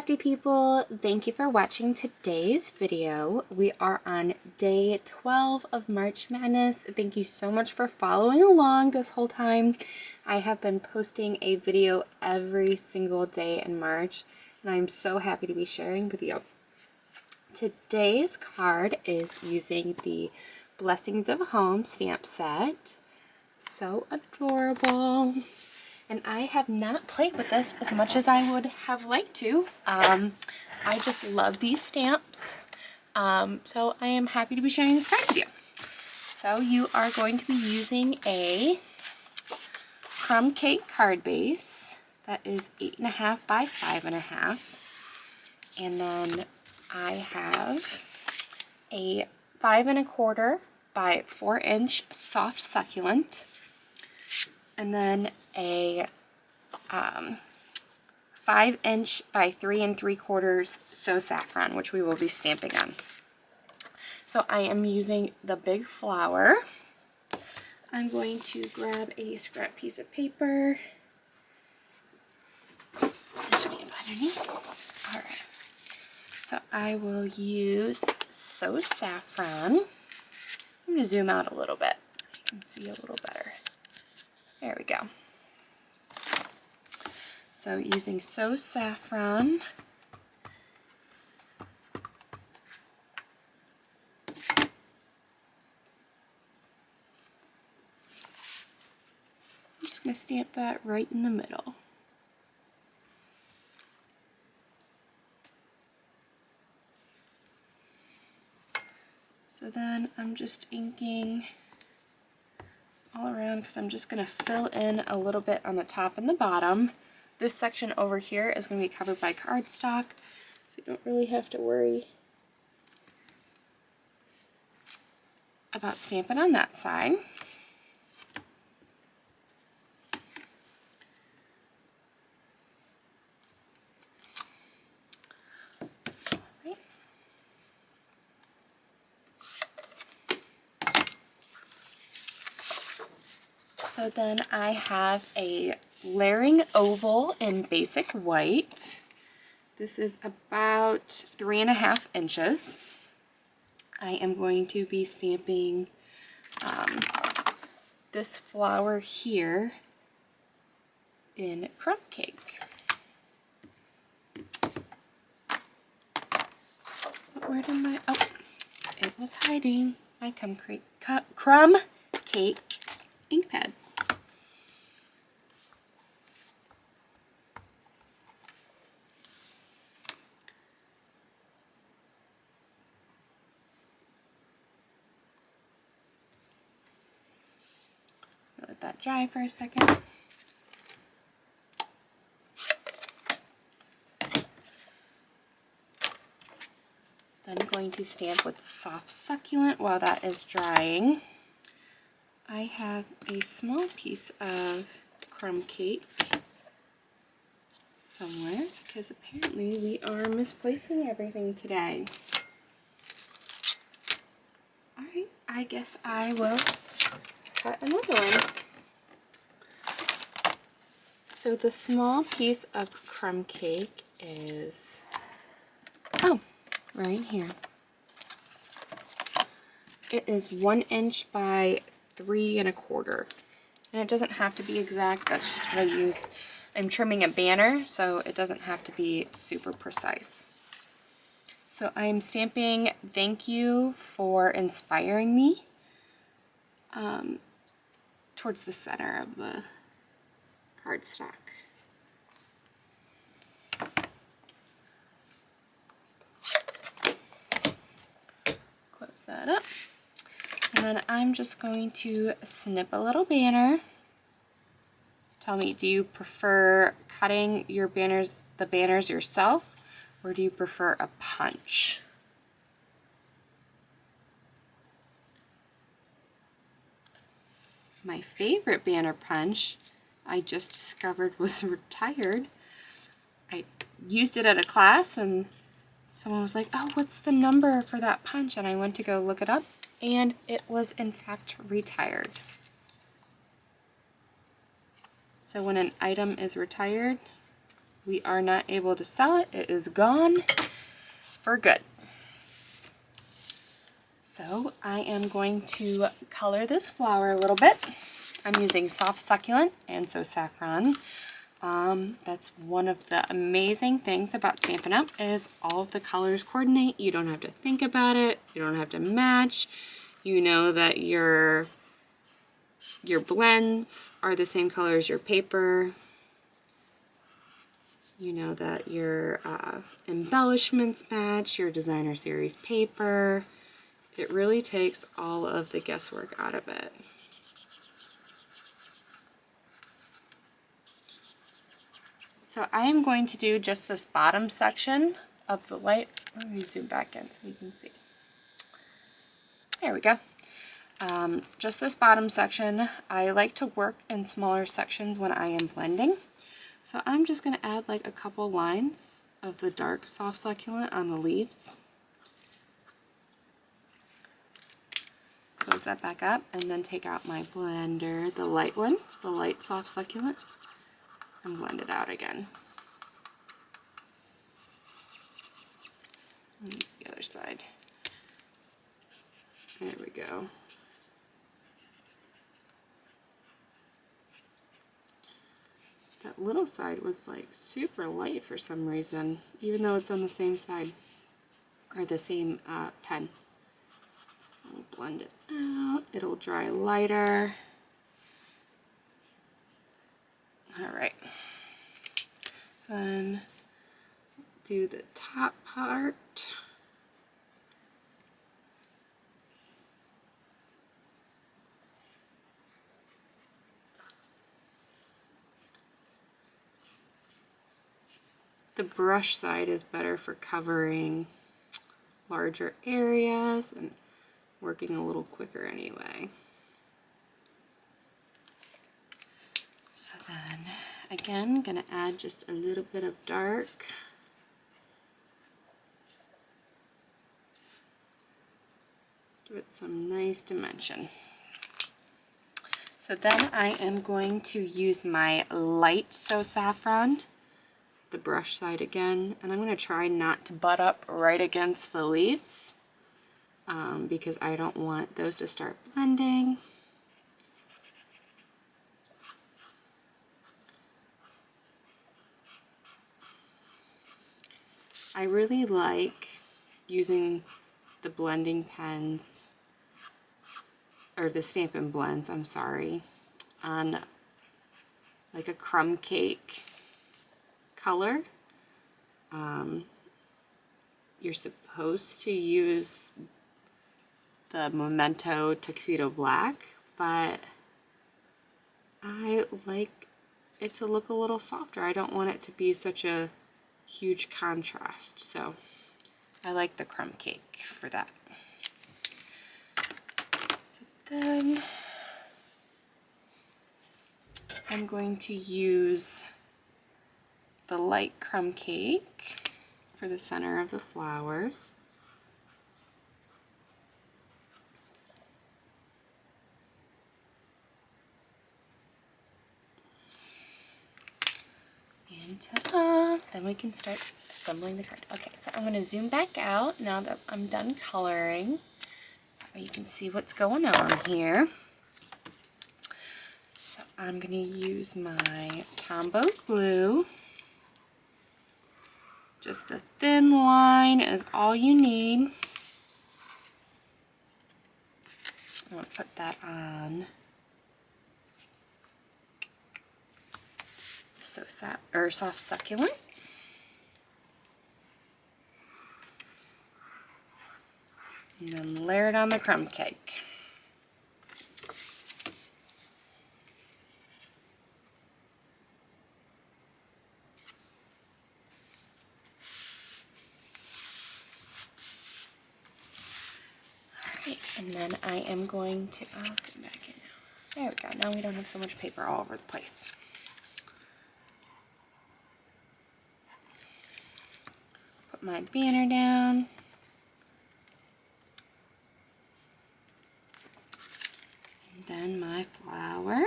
crafty people, thank you for watching today's video. We are on day 12 of March Madness. Thank you so much for following along this whole time. I have been posting a video every single day in March, and I'm so happy to be sharing with you. Today's card is using the Blessings of Home stamp set. So adorable. And I have not played with this as much as I would have liked to. I just love these stamps. So I am happy to be sharing this card with you. So you are going to be using a Crumb Cake card base that is 8.5 by 5.5. And then I have a 5 1/4 by 4-inch soft succulent. And then a 5-inch by 3 3/4 So Saffron, which we will be stamping on. So I am using the big flower. I'm going to grab a scrap piece of paper to stamp underneath. All right. So I will use So Saffron. I'm going to zoom out a little bit so you can see a little better. There we go. So using So Saffron, I'm just going to stamp that right in the middle. So then I'm just inking all around because I'm just going to fill in a little bit on the top and the bottom. This section over here is going to be covered by cardstock, so you don't really have to worry about stamping on that side. Right. So then I have a layering oval in basic white. This is about 3.5 inches. I am going to be stamping this flower here in Crumb Cake. Where did my, oh, it was hiding. My Crumb Cake ink pad. Let that dry for a second. Then I'm going to stamp with soft succulent while that is drying. I have a small piece of Crumb Cake somewhere because apparently we are misplacing everything today. Alright, I guess I will cut another one. So the small piece of Crumb Cake is, oh, right here. It is 1 inch by 3 1/4. And it doesn't have to be exact, that's just what I use. I'm trimming a banner, so it doesn't have to be super precise. So I'm stamping "Thank you for inspiring me" towards the center of the cardstock. Close that up. And then I'm just going to snip a little banner. Tell me, do you prefer cutting your banners, the banners yourself, or do you prefer a punch? My favorite banner punch I just discovered was retired. I used it at a class and someone was like, oh, what's the number for that punch? And I went to go look it up, and it was in fact retired. So when an item is retired, we are not able to sell it. It is gone for good. So I am going to color this flower a little bit. I'm using Soft Succulent and So Saffron. That's one of the amazing things about Stampin' Up! Is all of the colors coordinate. You don't have to think about it. You don't have to match. You know that your blends are the same color as your paper. You know that your embellishments match your designer series paper. It really takes all of the guesswork out of it. So I am going to do just this bottom section of the light. Let me zoom back in so you can see. There we go. Just this bottom section. I like to work in smaller sections when I am blending. So I'm just going to add like a couple lines of the dark Soft Succulent on the leaves. Close that back up and then take out my blender, the light one, the light Soft Succulent, and blend it out again. And use the other side. There we go. That little side was like super light for some reason, even though it's on the same side, or the same pen. So we'll blend it out. It'll dry lighter. All right. So then do the top part. The brush side is better for covering larger areas and working a little quicker anyway. So then, again, I'm going to add just a little bit of dark. Give it some nice dimension. So then I am going to use my light So Saffron, the brush side again, and I'm going to try not to butt up right against the leaves because I don't want those to start blending. I really like using the blending pens, or the Stampin' Blends, I'm sorry, on like a Crumb Cake color. You're supposed to use the Memento Tuxedo Black, but I like it to look a little softer. I don't want it to be such a huge contrast, so I like the Crumb Cake for that. So then I'm going to use the light Crumb Cake for the center of the flowers. And ta-da! Then we can start assembling the card. Okay, so I'm going to zoom back out now that I'm done coloring. You can see what's going on here. So I'm going to use my Tombow glue. Just a thin line is all you need. I'm going to put that on Soft Succulent. And then layer it on the Crumb Cake. And then I am going to, I'll zoom back in now. There we go. Now we don't have so much paper all over the place. Put my banner down. And then my flower.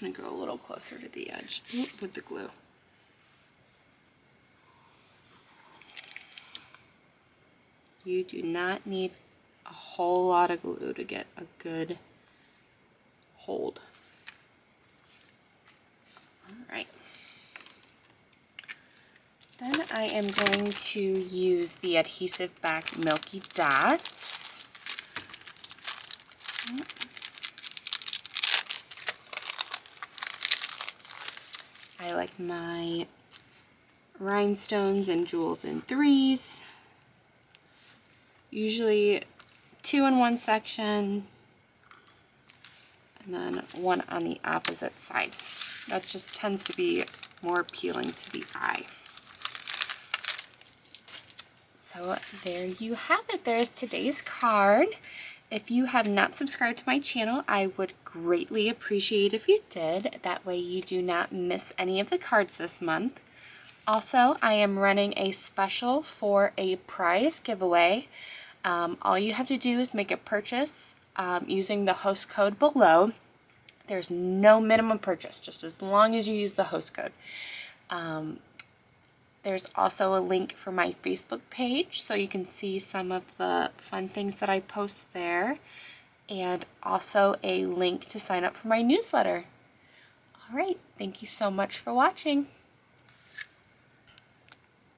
I'm gonna go a little closer to the edge with the glue. You do not need a whole lot of glue to get a good hold. All right. Then I am going to use the adhesive back Milky Dots. I like my rhinestones and jewels in threes. Usually 2 in one section and then 1 on the opposite side. That just tends to be more appealing to the eye. So there you have it. There's today's card. If you have not subscribed to my channel, I would greatly appreciate if you did. That way you do not miss any of the cards this month. Also, I am running a special for a prize giveaway. All you have to do is make a purchase using the host code below. There's no minimum purchase, just as long as you use the host code. There's also a link for my Facebook page, so you can see some of the fun things that I post there, and also a link to sign up for my newsletter. All right, thank you so much for watching.